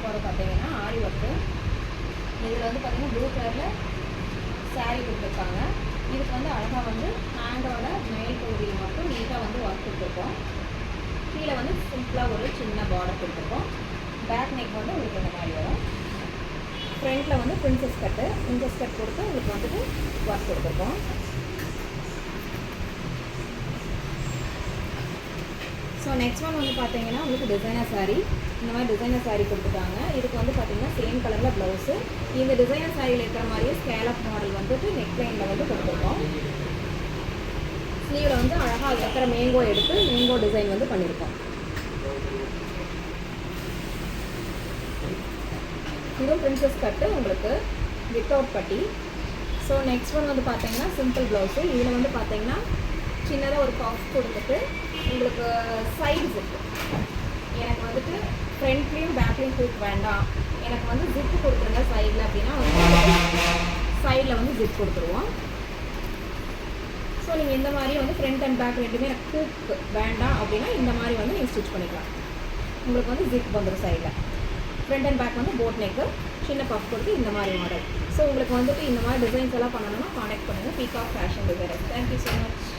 போகிற பார்த்தீங்கன்னா ஆரி ஒர்க்கு. இதில் வந்து பார்த்தீங்கன்னா ப்ளூ கலரில் சாரீ கொடுத்துருக்காங்க. இதுக்கு வந்து அழகாக வந்து ஹேண்டோட மேல் பகுதியில் மட்டும் நீட்டாக வந்து ஒர்க் கொடுத்துருக்கோம். கீழே வந்து சிம்பிளாக ஒரு சின்ன பார்டர் கொடுத்துருக்கோம். பேக் நெக் வந்து உங்களுக்கு இந்த மாதிரி வரும். ஃப்ரண்ட்டில் வந்து பிரின்சஸ் கட் கொடுத்து உங்களுக்கு வந்துட்டு ஒர்க் கொடுத்துருக்கோம். ஸோ நெக்ஸ்ட் ஒன் வந்து பார்த்தீங்கன்னா உங்களுக்கு டிசைனர் சாரீ. இந்த மாதிரி டிசைனர் சாரீ கொடுத்துட்டாங்க. இதுக்கு வந்து பார்த்தீங்கன்னா சேம் கலரில் ப்ளவுஸு. இந்த டிசைனர் சாரியில் இருக்கிற மாதிரியே ஸ்கேலப் மாடல் வந்துட்டு நெக் லைனில் வந்து கொடுத்துருக்கோம். ஸ்லீவில் வந்து அழகாக அதில் இருக்கிற மேங்கோ எடுத்து மேங்கோ டிசைன் வந்து பண்ணியிருக்கோம். இதுவும் பிரின்சஸ் கட்டு உங்களுக்கு வித்தவுட் பட்டி. ஸோ நெக்ஸ்ட் ஒன் வந்து பார்த்தீங்கன்னா சிம்பிள் ப்ளவுஸு. இதில் வந்து பார்த்தீங்கன்னா சின்னதாக ஒரு பஃப் கொடுத்துட்டு உங்களுக்கு சைட்ஸ் இருக்குது. எனக்கு வந்துட்டு ஃப்ரண்ட்லேயும் பேக்லேயும் ஹூக் வேண்டாம், எனக்கு வந்து ஜிப்பு கொடுத்துருங்க சைடில் அப்படின்னா சைடில் வந்து ஜிப் கொடுத்துருவோம். ஸோ நீங்கள் இந்த மாதிரி வந்து ஃப்ரண்ட் அண்ட் பேக் ரெண்டுமே எனக்கு ஹூக் வேண்டாம் அப்படின்னா இந்த மாதிரி வந்து நீங்கள் ஸ்டிச் பண்ணிக்கலாம். உங்களுக்கு வந்து ஜிப் வந்துடும் சைடில். ஃப்ரண்ட் அண்ட் பேக் வந்து போட் நெக்கு, சின்ன பஃப் கொடுத்து இந்த மாதிரி மாடல். ஸோ உங்களுக்கு வந்துட்டு இந்த மாதிரி டிசைன்ஸ் எல்லாம் பண்ணணும்னா கான்டாக்ட் பண்ணுங்கள் peacock fashion designer. Thank you so much.